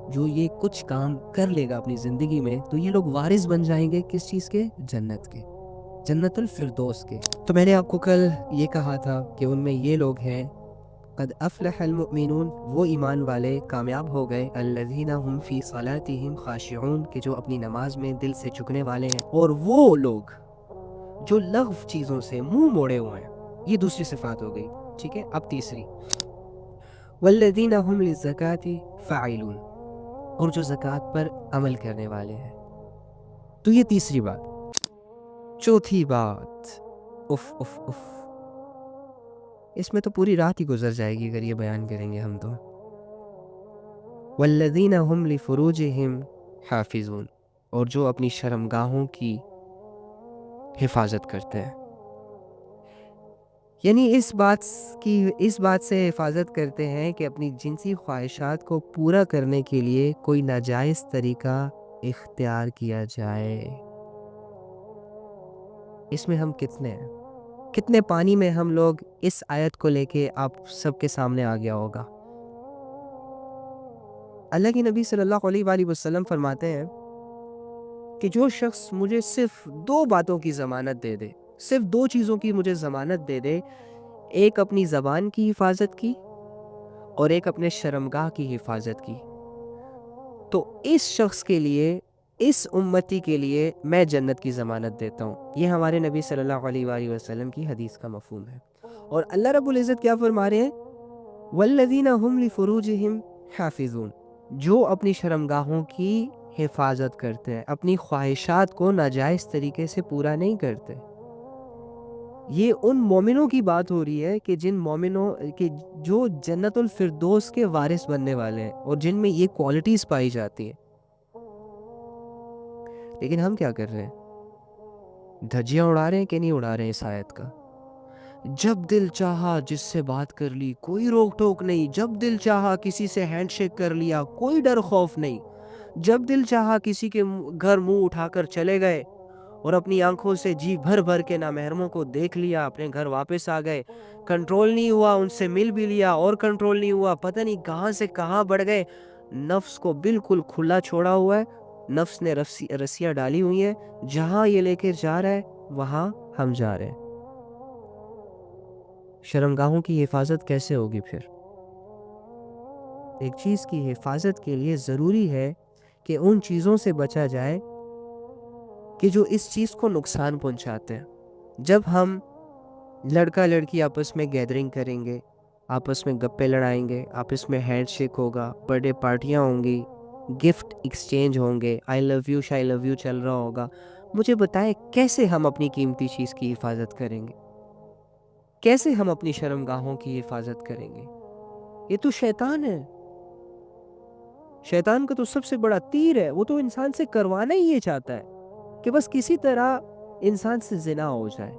جو یہ کچھ کام کر لے گا اپنی زندگی میں تو یہ لوگ وارث بن جائیں گے کس چیز کے؟ جنت کے، جنت الفردوس کے۔ تو میں نے آپ کو کل یہ کہا تھا کہ ان میں یہ لوگ ہیں قد افلح المؤمنون، وہ ایمان والے کامیاب ہو گئے، الذین هم فی صلاتہم خاشعون، کہ جو اپنی نماز میں دل سے جھکنے والے ہیں، اور وہ لوگ جو لغو چیزوں سے منہ موڑے ہوئے ہیں۔ یہ دوسری صفات ہو گئی، ٹھیک ہے؟ اب تیسری، والذین هم للزکاة فاعلون، اور جو زکوٰۃ پر عمل کرنے والے ہیں۔ تو یہ تیسری بات۔ چوتھی بات، اف اف اف، اس میں تو پوری رات ہی گزر جائے گی اگر یہ بیان کریں گے ہم تو۔ والذین هم لفروجہم حافظون، اور جو اپنی شرمگاہوں کی حفاظت کرتے ہیں، یعنی اس بات سے حفاظت کرتے ہیں کہ اپنی جنسی خواہشات کو پورا کرنے کے لیے کوئی ناجائز طریقہ اختیار کیا جائے۔ اس میں ہم کتنے ہیں؟ کتنے پانی میں ہم لوگ اس آیت کو لے کے آپ سب کے سامنے آ گیا ہوگا۔ اللہ کی نبی صلی اللہ علیہ وآلہ وسلم فرماتے ہیں کہ جو شخص مجھے صرف 2 باتوں کی ضمانت دے دے، صرف 2 چیزوں کی مجھے ضمانت دے دے، ایک اپنی زبان کی حفاظت کی اور ایک اپنے شرمگاہ کی حفاظت کی، تو اس شخص کے لیے، اس امتی کے لیے میں جنت کی ضمانت دیتا ہوں۔ یہ ہمارے نبی صلی اللہ علیہ وآلہ وسلم کی حدیث کا مفہوم ہے۔ اور اللہ رب العزت کیا فرما رہے ہیں؟ والذین هم لفروجہم حافظون، جو اپنی شرمگاہوں کی حفاظت کرتے ہیں، اپنی خواہشات کو ناجائز طریقے سے پورا نہیں کرتے۔ یہ ان مومنوں کی بات ہو رہی ہے کہ جن مومنوں کہ جو جنت الفردوس کے وارث بننے والے ہیں اور جن میں یہ کوالٹیز پائی جاتی ہیں۔ لیکن ہم کیا کر رہے ہیں؟ دھجیاں اڑا رہے ہیں کہ نہیں اڑا رہے ہیں اس آیت کا؟ جب دل چاہا جس سے بات کر لی، کوئی روک ٹوک نہیں۔ جب دل چاہا کسی سے ہینڈ شیک کر لیا، کوئی ڈر خوف نہیں۔ جب دل چاہا کسی کے گھر منہ اٹھا کر چلے گئے اور اپنی آنکھوں سے جی بھر بھر کے نامحرموں کو دیکھ لیا، اپنے گھر واپس آ گئے، کنٹرول نہیں ہوا، ان سے مل بھی لیا اور کنٹرول نہیں ہوا، پتہ نہیں کہاں سے کہاں بڑھ گئے۔ نفس کو بالکل کھلا چھوڑا ہوا ہے، نفس نے رسیاں ڈالی ہوئی ہیں، جہاں یہ لے کے جا رہا ہے وہاں ہم جا رہے ہیں۔ شرمگاہوں کی حفاظت کیسے ہوگی پھر؟ ایک چیز کی حفاظت کے لیے ضروری ہے کہ ان چیزوں سے بچا جائے کہ جو اس چیز کو نقصان پہنچاتے ہیں۔ جب ہم لڑکا لڑکی آپس میں گیدرنگ کریں گے، آپس میں گپے لڑائیں گے، آپس میں ہینڈ شیک ہوگا، برتھ ڈے پارٹیاں ہوں گی، گفٹ ایکسچینج ہوں گے، آئی love you shy love you چل رہا ہوگا، مجھے بتائیں کیسے ہم اپنی قیمتی چیز کی حفاظت کریں گے؟ کیسے ہم اپنی شرمگاہوں کی حفاظت کریں گے؟ یہ تو شیطان ہے۔ شیطان کا تو سب سے بڑا تیر ہے، وہ تو انسان سے کروانا ہی یہ چاہتا ہے کہ بس کسی طرح انسان سے زنا ہو جائے،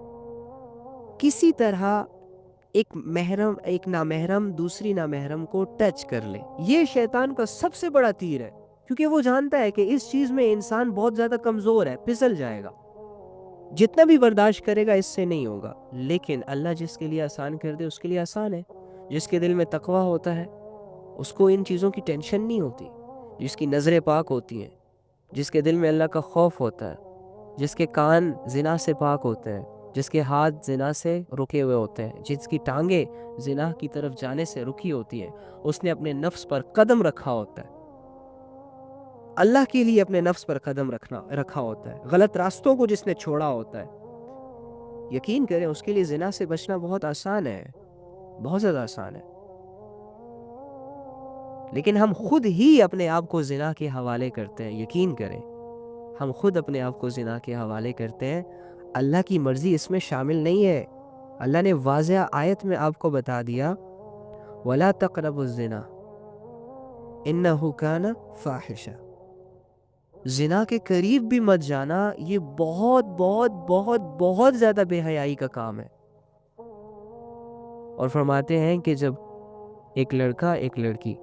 کسی طرح ایک نامحرم دوسری نامحرم کو ٹچ کر لے۔ یہ شیطان کا سب سے بڑا تیر ہے، کیونکہ وہ جانتا ہے کہ اس چیز میں انسان بہت زیادہ کمزور ہے، پھسل جائے گا، جتنا بھی برداشت کرے گا اس سے نہیں ہوگا۔ لیکن اللہ جس کے لیے آسان کر دے اس کے لیے آسان ہے۔ جس کے دل میں تقویٰ ہوتا ہے اس کو ان چیزوں کی ٹینشن نہیں ہوتی، جس کی نظریں پاک ہوتی ہیں، جس کے دل میں اللہ کا خوف ہوتا ہے، جس کے کان زنا سے پاک ہوتے ہیں، جس کے ہاتھ زنا سے رکے ہوئے ہوتے ہیں، جس کی ٹانگیں زنا کی طرف جانے سے رکی ہوتی ہیں، اس نے اپنے نفس پر قدم رکھا ہوتا ہے، اللہ کے لیے اپنے نفس پر قدم رکھا ہوتا ہے، غلط راستوں کو جس نے چھوڑا ہوتا ہے، یقین کریں اس کے لیے زنا سے بچنا بہت آسان ہے، بہت زیادہ آسان ہے۔ لیکن ہم خود ہی اپنے آپ کو زنا کے حوالے کرتے ہیں، یقین کریں ہم خود اپنے آپ کو زنا کے حوالے کرتے ہیں۔ اللہ کی مرضی اس میں شامل نہیں ہے۔ اللہ نے واضح آیت میں آپ کو بتا دیا وَلَا تَقْرَبُوا الزِّنَا إِنَّهُ كَانَ فَاحِشًا، زنا کے قریب بھی مت جانا، یہ بہت بہت بہت بہت زیادہ بے حیائی کا کام ہے۔ اور فرماتے ہیں کہ جب ایک لڑکا ایک لڑکی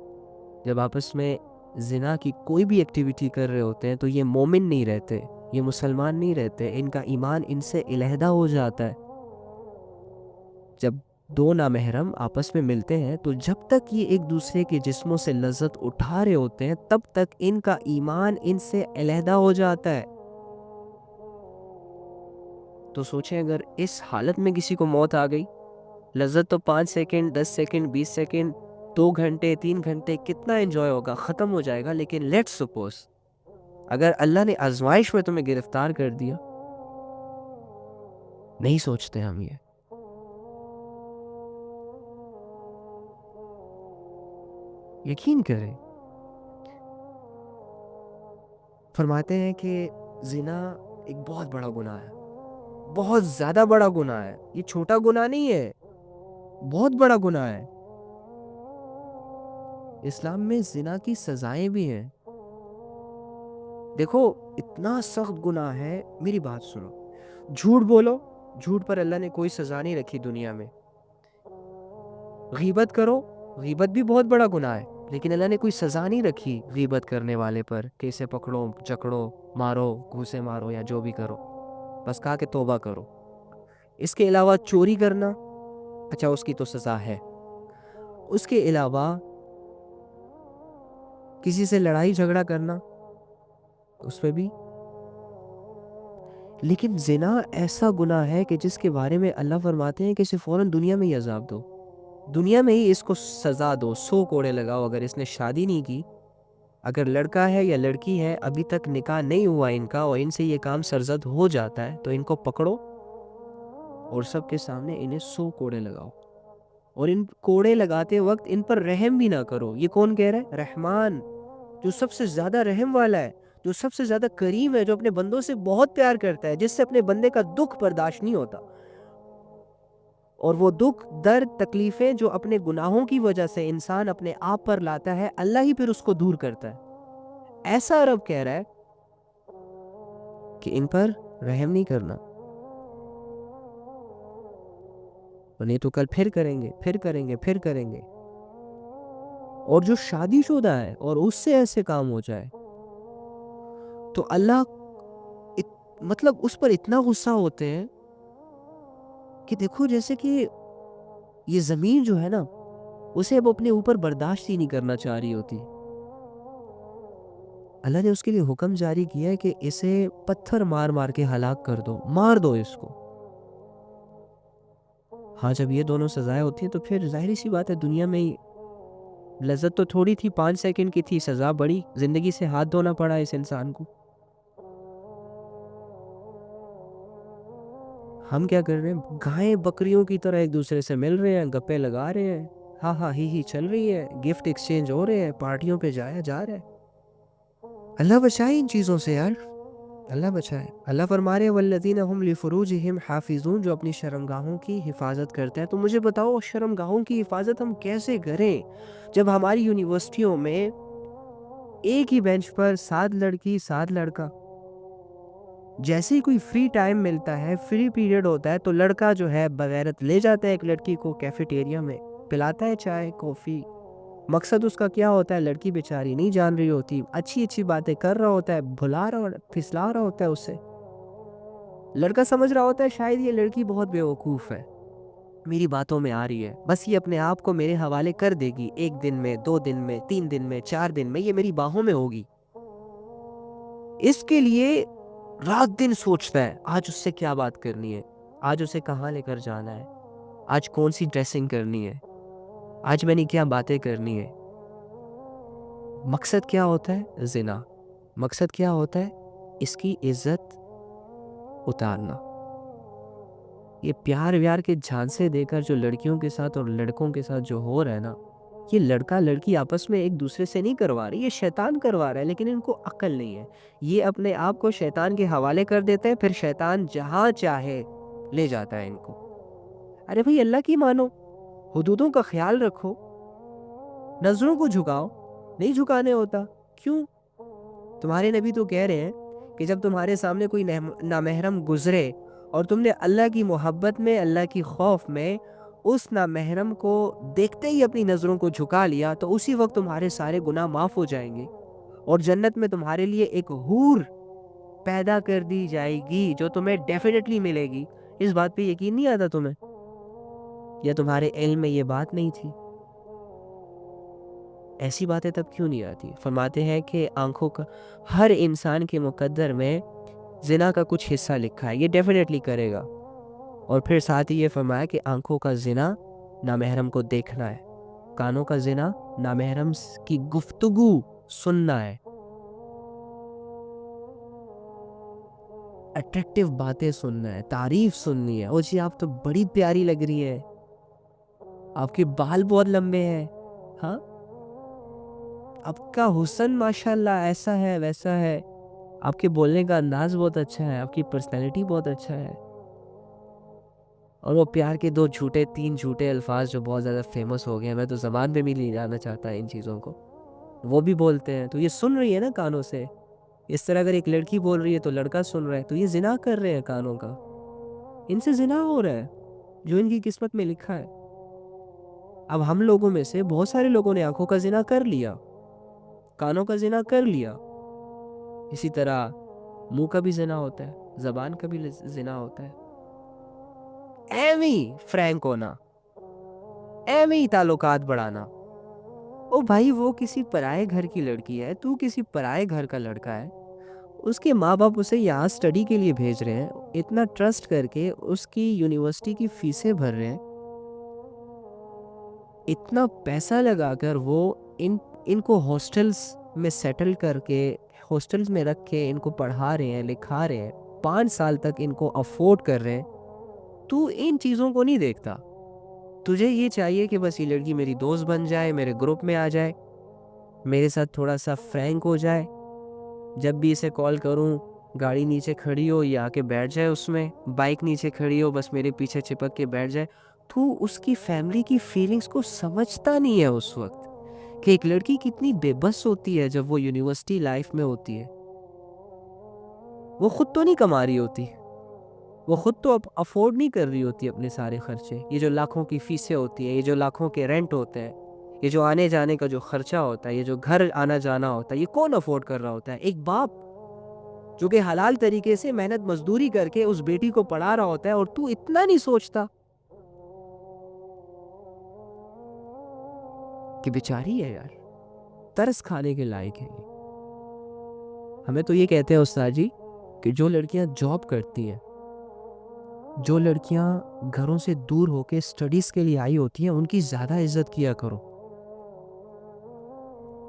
جب آپس میں زنا کی کوئی بھی ایکٹیویٹی کر رہے ہوتے ہیں تو یہ مومن نہیں رہتے، یہ مسلمان نہیں رہتے، ان کا ایمان ان سے علیحدہ ہو جاتا ہے۔ جب دو نامحرم آپس میں ملتے ہیں تو جب تک یہ ایک دوسرے کے جسموں سے لذت اٹھا رہے ہوتے ہیں تب تک ان کا ایمان ان سے علیحدہ ہو جاتا ہے. تو سوچیں اگر اس حالت میں کسی کو موت آ گئی, لذت تو 5 سیکنڈ 10 سیکنڈ 20 سیکنڈ 2 گھنٹے 3 گھنٹے کتنا انجوائے ہوگا, ختم ہو جائے گا. لیکن لیٹس سپوز اگر اللہ نے آزمائش میں تمہیں گرفتار کر دیا, نہیں سوچتے ہم یہ. یقین کریں, فرماتے ہیں کہ زنا ایک بہت بڑا گناہ ہے, بہت زیادہ بڑا گناہ ہے. یہ چھوٹا گناہ نہیں ہے, بہت بڑا گناہ ہے. اسلام میں زنا کی سزائیں بھی ہیں. دیکھو اتنا سخت گناہ ہے, میری بات سنو. جھوٹ بولو, جھوٹ پر اللہ نے کوئی سزا نہیں رکھی دنیا میں. غیبت کرو, غیبت بھی بہت بڑا گناہ ہے, لیکن اللہ نے کوئی سزا نہیں رکھی غیبت کرنے والے پر کہ اسے پکڑو جکڑو مارو گھوسے مارو یا جو بھی کرو. بس کہا کہ توبہ کرو. اس کے علاوہ چوری کرنا, اچھا اس کی تو سزا ہے. اس کے علاوہ کسی سے لڑائی جھگڑا کرنا, اس پہ بھی. لیکن زنا ایسا گناہ ہے کہ جس کے بارے میں اللہ فرماتے ہیں کہ اسے فوراً دنیا میں ہی عذاب دو, دنیا میں ہی اس کو سزا دو, 100 کوڑے لگاؤ. اگر اس نے شادی نہیں کی, اگر لڑکا ہے یا لڑکی ہے ابھی تک نکاح نہیں ہوا ان کا اور ان سے یہ کام سرزد ہو جاتا ہے, تو ان کو پکڑو اور سب کے سامنے انہیں 100 کوڑے لگاؤ. اور ان کوڑے لگاتے وقت ان پر رحم بھی نہ کرو. یہ کون کہہ رہا ہے؟ رحمان, جو سب سے زیادہ رحم والا ہے, جو سب سے زیادہ کریم ہے, جو اپنے بندوں سے بہت پیار کرتا ہے, جس سے اپنے بندے کا دکھ برداشت نہیں ہوتا. اور وہ دکھ درد تکلیفیں جو اپنے گناہوں کی وجہ سے انسان اپنے آپ پر لاتا ہے, اللہ ہی پھر اس کو دور کرتا ہے. ایسا رب کہہ رہا ہے کہ ان پر رحم نہیں کرنا, نہیں تو کل پھر کریں گے پھر کریں گے پھر کریں گے. اور جو شادی شدہ ہے اور اس سے ایسے کام ہو جائے تو اللہ مطلب اس پر اتنا غصہ ہوتے ہیں کہ دیکھو جیسے کہ یہ زمین جو ہے نا اسے اب اپنے اوپر برداشت ہی نہیں کرنا چاہ رہی ہوتی. اللہ نے اس کے لیے حکم جاری کیا ہے کہ اسے پتھر مار مار کے ہلاک کر دو, مار دو اس کو. ہاں جب یہ دونوں سزائیں ہوتی ہیں تو پھر ظاہری سی بات ہے دنیا میں ہی لذت تو تھوڑی تھی, 5 سیکنڈ کی تھی, سزا بڑی, زندگی سے ہاتھ دھونا پڑا اس انسان کو. ہم کیا کر رہے ہیں؟ گائیں بکریوں کی طرح ایک دوسرے سے مل رہے ہیں, گپے لگا رہے ہیں, ہاں ہاں ہی چل رہی ہے, گفٹ ایکسچینج ہو رہے ہیں, پارٹیوں پہ جایا جا رہا ہے. اللہ بچائے ان چیزوں سے یار, اللہ بچائے. اللہ فرما رہے ہیں والذین هم لفروجہم حافظون, جو اپنی شرمگاہوں کی حفاظت کرتے ہیں. تو مجھے بتاؤ شرمگاہوں کی حفاظت ہم کیسے کریں جب ہماری یونیورسٹیوں میں ایک ہی بینچ پر 7 لڑکی 7 لڑکا, جیسے ہی کوئی فری ٹائم ملتا ہے, فری پیریڈ ہوتا ہے, تو لڑکا جو ہے بغیرت لے جاتا ہے ایک لڑکی کو کیفیٹیریا میں, پلاتا ہے چائے کافی. مقصد اس کا کیا ہوتا ہے؟ لڑکی بیچاری نہیں جان رہی ہوتی, اچھی اچھی باتیں کر رہا ہوتا ہے, بھلا رہا پھسلا رہا ہوتا ہے اسے. لڑکا سمجھ رہا ہوتا ہے شاید یہ لڑکی بہت بیوقوف ہے, میری باتوں میں آ رہی ہے, بس یہ اپنے آپ کو میرے حوالے کر دے گی, 1 دن میں 2 دن میں 3 دن میں 4 دن میں یہ میری باہوں میں ہوگی. اس کے لیے رات دن سوچتا ہے آج اس سے کیا بات کرنی ہے, آج اسے کہاں لے کر جانا ہے, آج کون سی ڈریسنگ کرنی ہے, آج میں نے کیا باتیں کرنی ہے. مقصد کیا ہوتا ہے؟ زنا. مقصد کیا ہوتا ہے؟ اس کی عزت اتارنا. یہ پیار ویار کے جھانسے دے کر جو لڑکیوں کے ساتھ اور لڑکوں کے ساتھ جو ہو رہا ہے نا, یہ لڑکا لڑکی آپس میں ایک دوسرے سے نہیں کروا رہی, یہ شیطان کروا رہا ہے. لیکن ان کو عقل نہیں ہے, یہ اپنے آپ کو شیطان کے حوالے کر دیتے ہیں, پھر شیطان جہاں چاہے لے جاتا ہے ان کو. ارے بھائی اللہ کی مانو, حدودوں کا خیال رکھو, نظروں کو جھکاؤ, نہیں جھکانے ہوتا. کیوں؟ تمہارے نبی تو کہہ رہے ہیں کہ جب تمہارے سامنے کوئی نامحرم گزرے اور تم نے اللہ کی محبت میں, اللہ کی خوف میں اس نامحرم کو دیکھتے ہی اپنی نظروں کو جھکا لیا, تو اسی وقت تمہارے سارے گناہ معاف ہو جائیں گے اور جنت میں تمہارے لیے ایک حور پیدا کر دی جائے گی جو تمہیں ڈیفینیٹلی ملے گی. اس بات پہ یقین نہیں آتا تمہیں؟ یا تمہارے علم میں یہ بات نہیں تھی؟ ایسی باتیں تب کیوں نہیں آتی؟ فرماتے ہیں کہ آنکھوں کا ہر انسان کے مقدر میں زنا کا کچھ حصہ لکھا ہے، یہ ڈیفینیٹلی کرے گا. اور پھر ساتھ ہی یہ فرمایا کہ آنکھوں کا زنا نامحرم کو دیکھنا ہے، کانوں کا زنا نامحرم کی گفتگو سننا ہے، اٹریکٹیو باتیں سننا ہے، تعریف سننی ہے. او جی آپ تو بڑی پیاری لگ رہی ہے، آپ کے بال بہت لمبے ہیں، ہاں آپ کا حسن ماشاءاللہ ایسا ہے ویسا ہے، آپ کے بولنے کا انداز بہت اچھا ہے، آپ کی پرسنالٹی بہت اچھا ہے. اور وہ پیار کے 3 جھوٹے الفاظ جو بہت زیادہ فیمس ہو گئے ہیں، میں تو زبان پہ بھی نہیں جانا چاہتا ان چیزوں کو، وہ بھی بولتے ہیں. تو یہ سن رہی ہے نا کانوں سے. اس طرح اگر ایک لڑکی بول رہی ہے تو لڑکا سن رہا ہے، تو یہ زنا کر رہے ہیں کانوں کا، ان سے زنا ہو رہا ہے جو ان کی قسمت میں لکھا ہے. اب ہم لوگوں میں سے بہت سارے لوگوں نے آنکھوں کا زنا کر لیا، کانوں کا زنا کر لیا. اسی طرح منہ کا بھی زنا ہوتا ہے، زبان کا بھی زنا ہوتا ہے. ایویں فرینک ہونا، ایویں تعلقات بڑھانا. او بھائی وہ کسی پرائے گھر کی لڑکی ہے، تو کسی پرائے گھر کا لڑکا ہے، اس کے ماں باپ اسے یہاں سٹڈی کے لیے بھیج رہے ہیں، اتنا ٹرسٹ کر کے اس کی یونیورسٹی کی فیسیں بھر رہے ہیں، اتنا پیسہ لگا کر وہ ان کو ہاسٹلز میں سیٹل کر کے ہاسٹلز میں رکھ کے ان کو پڑھا رہے ہیں، لکھا رہے ہیں، 5 سال تک ان کو افورڈ کر رہے ہیں. تو ان چیزوں کو نہیں دیکھتا. تجھے یہ چاہیے کہ بس یہ لڑکی میری دوست بن جائے، میرے گروپ میں آ جائے، میرے ساتھ تھوڑا سا فرینک ہو جائے، جب بھی اسے کال کروں گاڑی نیچے کھڑی ہو یہ آ کے بیٹھ جائے، اس میں بائک نیچے کھڑی ہو بس میرے پیچھے چپک کے بیٹھ جائے. تو اس کی فیملی کی فیلنگز کو سمجھتا نہیں ہے اس وقت کہ ایک لڑکی کتنی بے بس ہوتی ہے جب وہ یونیورسٹی لائف میں ہوتی ہے. وہ خود تو نہیں کما رہی ہوتی، وہ خود تو افورڈ نہیں کر رہی ہوتی اپنے سارے خرچے. یہ جو لاکھوں کی فیسیں ہوتی ہیں، یہ جو لاکھوں کے رینٹ ہوتے ہیں، یہ جو آنے جانے کا جو خرچہ ہوتا ہے، یہ جو گھر آنا جانا ہوتا ہے، یہ کون افورڈ کر رہا ہوتا ہے؟ ایک باپ جو کہ حلال طریقے سے محنت مزدوری کر کے اس بیٹی کو پڑھا رہا ہوتا ہے، اور تو اتنا نہیں سوچتا کہ بیچاری ہے یار، ترس کھانے کے لائق ہے. ہمیں تو یہ کہتے ہیں استاد جی کہ جو لڑکیاں جاب کرتی ہیں، جو لڑکیاں گھروں سے دور ہو کے سٹڈیز کے لیے آئی ہوتی ہیں، ان کی زیادہ عزت کیا کرو،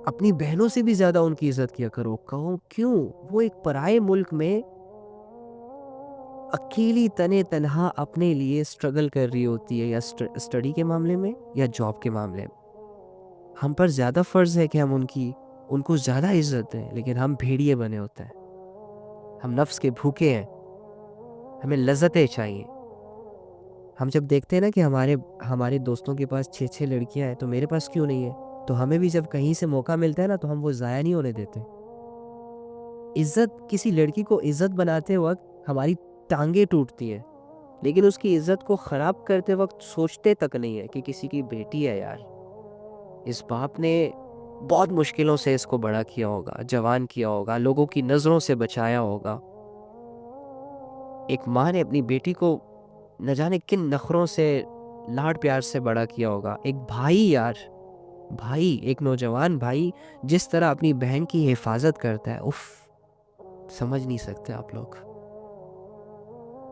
اپنی بہنوں سے بھی زیادہ ان کی عزت کیا کرو. کہو کیوں؟ وہ ایک پرائے ملک میں اکیلی تنہا اپنے لیے سٹرگل کر رہی ہوتی ہے، یا سٹڈی کے معاملے میں یا جاب کے معاملے میں. ہم پر زیادہ فرض ہے کہ ہم ان کو زیادہ عزت دیں، لیکن ہم بھیڑیے بنے ہوتے ہیں، ہم نفس کے بھوکے ہیں، ہمیں لذتیں چاہیے. ہم جب دیکھتے ہیں نا کہ ہمارے دوستوں کے پاس 6 لڑکیاں ہیں تو میرے پاس کیوں نہیں ہے، تو ہمیں بھی جب کہیں سے موقع ملتا ہے نا تو ہم وہ ضائع نہیں ہونے دیتے. کسی لڑکی کو عزت بناتے وقت ہماری ٹانگیں ٹوٹتی ہیں، لیکن اس کی عزت کو خراب کرتے وقت سوچتے تک نہیں ہے کہ کسی کی بیٹی ہے یار، اس باپ نے بہت مشکلوں سے اس کو بڑا کیا ہوگا، جوان کیا ہوگا، لوگوں کی نظروں سے بچایا ہوگا. ایک ماں نے اپنی بیٹی کو نہ جانے کن نخروں سے لاڈ پیار سے بڑا کیا ہوگا. ایک بھائی یار، ایک نوجوان بھائی جس طرح اپنی بہن کی حفاظت کرتا ہے، سمجھ نہیں سکتے آپ لوگ.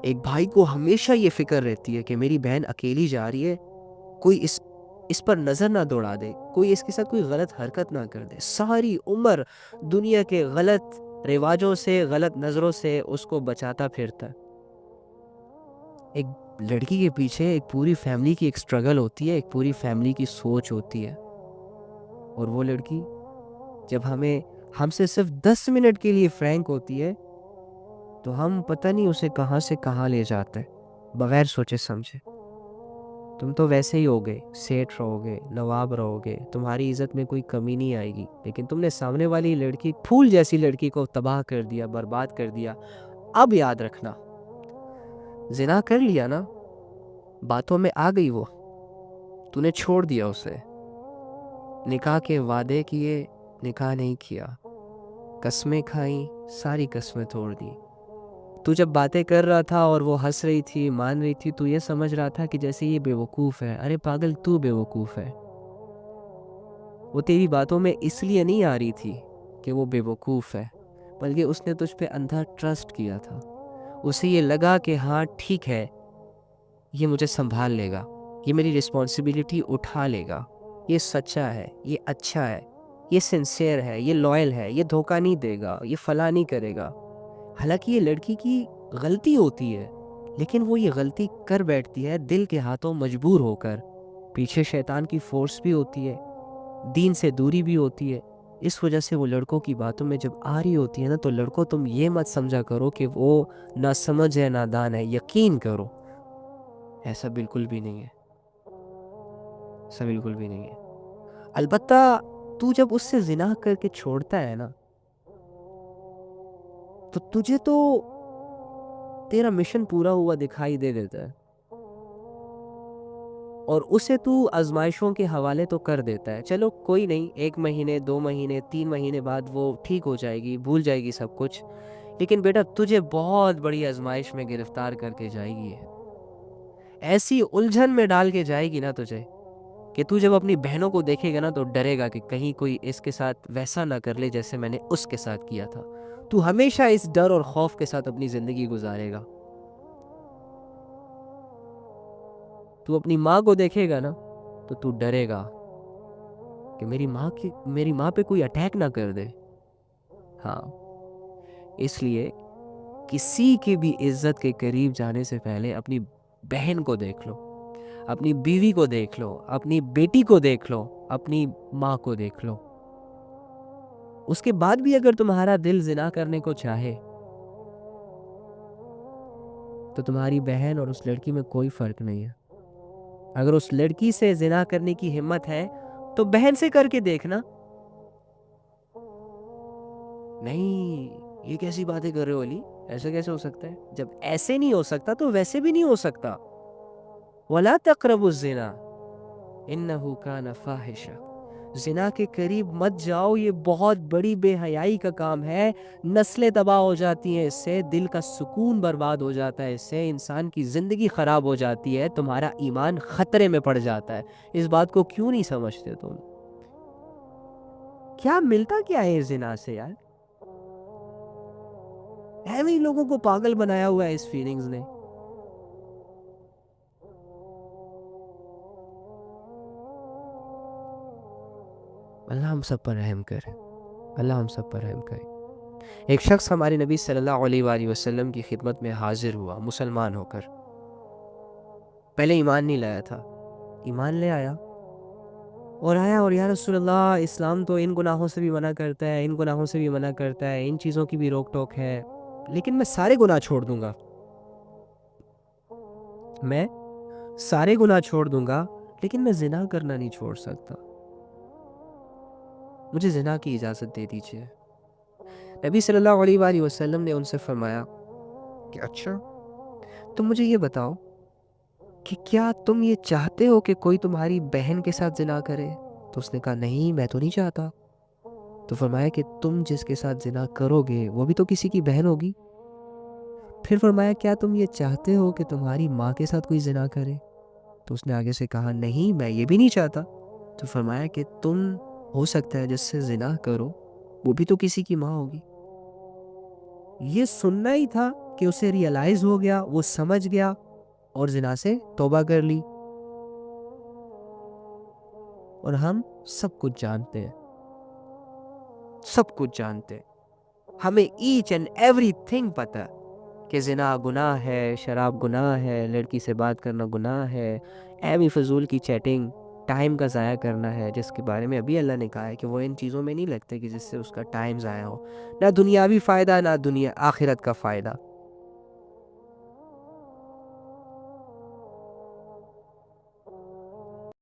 ایک بھائی کو ہمیشہ یہ فکر رہتی ہے کہ میری بہن اکیلی جا رہی ہے، کوئی اس پر نظر نہ دوڑا دے، کوئی اس کے ساتھ کوئی غلط حرکت نہ کر دے. ساری عمر دنیا کے غلط رواجوں سے، غلط نظروں سے اس کو بچاتا پھرتا ہے. ایک لڑکی کے پیچھے ایک پوری فیملی کی ایک سٹرگل ہوتی ہے، ایک پوری فیملی کی سوچ ہوتی ہے. اور وہ لڑکی جب ہم سے صرف 10 منٹ کے لیے فرینک ہوتی ہے تو ہم پتہ نہیں اسے کہاں سے کہاں لے جاتے ہیں بغیر سوچے سمجھے. تم تو ویسے ہی ہوگے، سیٹ رہو گے، نواب رہو گے، تمہاری عزت میں کوئی کمی نہیں آئے گی، لیکن تم نے سامنے والی لڑکی، پھول جیسی لڑکی کو تباہ کر دیا، برباد کر دیا. اب یاد رکھنا، زنا کر لیا نا، باتوں میں آ گئی وہ، تو نے چھوڑ دیا اسے، نکاح کے وعدے کیے، نکاح نہیں کیا، قسمیں کھائیں، ساری قسمیں توڑ دی. تو جب باتیں کر رہا تھا اور وہ ہنس رہی تھی، مان رہی تھی، تو یہ سمجھ رہا تھا کہ جیسے یہ بیوقوف ہے. ارے پاگل، تو بیوقوف ہے. وہ تیری باتوں میں اس لیے نہیں آ رہی تھی کہ وہ بیوقوف ہے، بلکہ اس نے تجھ پہ اندھا ٹرسٹ کیا تھا. اسے یہ لگا کہ ہاں ٹھیک ہے، یہ مجھے سنبھال لے گا، یہ میری رسپانسبلٹی اٹھا لے گا، یہ سچا ہے، یہ اچھا ہے، یہ سنسیئر ہے، یہ لائل ہے، یہ دھوکہ نہیں دے گا، یہ فلاں نہیں کرے گا. حالانکہ یہ لڑکی کی غلطی ہوتی ہے، لیکن وہ یہ غلطی کر بیٹھتی ہے دل کے ہاتھوں مجبور ہو کر. پیچھے شیطان کی فورس بھی ہوتی ہے، دین سے دوری بھی ہوتی ہے. اس وجہ سے وہ لڑکوں کی باتوں میں جب آ رہی ہوتی ہے نا، تو لڑکوں تم یہ مت سمجھا کرو کہ وہ نہ سمجھ ہے نہ دان ہے. یقین کرو ایسا بالکل بھی نہیں ہے، ایسا بالکل بھی نہیں ہے. البتہ تو جب اس سے زنا کر کے چھوڑتا ہے نا، تو تجھے تو تیرا مشن پورا ہوا دکھائی دے دیتا ہے، اور اسے تو آزمائشوں کے حوالے تو کر دیتا ہے. چلو کوئی نہیں، 1 مہینے 2 مہینے 3 مہینے بعد وہ ٹھیک ہو جائے گی، بھول جائے گی سب کچھ. لیکن بیٹا تجھے بہت بڑی آزمائش میں گرفتار کر کے جائے گی. ایسی الجھن میں ڈال کے جائے گی نا تجھے کہ تو جب اپنی بہنوں کو دیکھے گا نا تو ڈرے گا کہ کہیں کوئی اس کے ساتھ ویسا نہ کر لے جیسے میں نے اس کے ساتھ کیا تھا. تو ہمیشہ اس ڈر اور خوف کے ساتھ اپنی زندگی گزارے گا. تو اپنی ماں کو دیکھے گا نا تو ڈرے گا کہ میری ماں پہ کوئی اٹیک نہ کر دے. ہاں، اس لیے کسی کی بھی عزت کے قریب جانے سے پہلے اپنی بہن کو دیکھ لو، اپنی بیوی کو دیکھ لو، اپنی بیٹی کو دیکھ لو، اپنی ماں کو دیکھ لو. اس کے بعد بھی اگر تمہارا دل زنا کرنے کو چاہے تو تمہاری بہن اور اس لڑکی میں کوئی فرق نہیں ہے. اگر اس لڑکی سے زنا کرنے کی ہمت ہے تو بہن سے کر کے دیکھنا. نہیں، یہ کیسی باتیں کر رہے ہو علی، ایسا کیسے ہو سکتا ہے؟ جب ایسے نہیں ہو سکتا تو ویسے بھی نہیں ہو سکتا. وَلَا تَقْرَبُوا الزِّنَا إِنَّهُ كَانَ فَاحِشًا. زنا کے قریب مت جاؤ، یہ بہت بڑی بے حیائی کا کام ہے. نسلیں تباہ ہو جاتی ہیں اس سے، دل کا سکون برباد ہو جاتا ہے اس سے، انسان کی زندگی خراب ہو جاتی ہے، تمہارا ایمان خطرے میں پڑ جاتا ہے. اس بات کو کیوں نہیں سمجھتے تم؟ کیا ملتا کیا ہے زنا سے یار؟ ایویں لوگوں کو پاگل بنایا ہوا ہے اس فیلنگز نے. اللہ ہم سب پر رحم کرے، اللہ ہم سب پر رحم کرے. ایک شخص ہمارے نبی صلی اللہ علیہ وآلہ وسلم کی خدمت میں حاضر ہوا مسلمان ہو کر. پہلے ایمان نہیں لایا تھا، ایمان لے آیا اور یا رسول اللہ، اسلام تو ان گناہوں سے بھی منع کرتا ہے، ان گناہوں سے بھی منع کرتا ہے، ان چیزوں کی بھی روک ٹوک ہے، لیکن میں سارے گناہ چھوڑ دوں گا، میں سارے گناہ چھوڑ دوں گا، لیکن میں زنا کرنا نہیں چھوڑ سکتا، مجھے زنا کی اجازت دے دیجیے. نبی صلی اللہ علیہ وآلہ وسلم نے ان سے فرمایا کہ اچھا تم مجھے یہ بتاؤ کہ کیا تم یہ چاہتے ہو کہ کوئی تمہاری بہن کے ساتھ زنا کرے؟ تو اس نے کہا نہیں، میں تو نہیں چاہتا. تو فرمایا کہ تم جس کے ساتھ زنا کرو گے وہ بھی تو کسی کی بہن ہوگی. پھر فرمایا کیا تم یہ چاہتے ہو کہ تمہاری ماں کے ساتھ کوئی زنا کرے؟ تو اس نے آگے سے کہا نہیں، میں یہ بھی نہیں چاہتا. تو فرمایا کہ تم ہو سکتا ہے جس سے زنا کرو وہ بھی تو کسی کی ماں ہوگی. یہ سننا ہی تھا کہ اسے ریئلائز ہو گیا، وہ سمجھ گیا اور زنا سے توبہ کر لی. اور ہم سب کچھ جانتے ہیں، سب کچھ جانتے ہیں، ہمیں ایچ اینڈ ایوری تھنگ پتہ کہ زنا گناہ ہے، شراب گناہ ہے، لڑکی سے بات کرنا گناہ ہے، ایویں فضول کی چیٹنگ ٹائم کا ضائع کرنا ہے، جس کے بارے میں ابھی اللہ نے کہا ہے کہ وہ ان چیزوں میں نہیں لگتے کہ جس سے اس کا ٹائم ضائع ہو. نہ دنیاوی فائدہ، نہ آخرت کا فائدہ.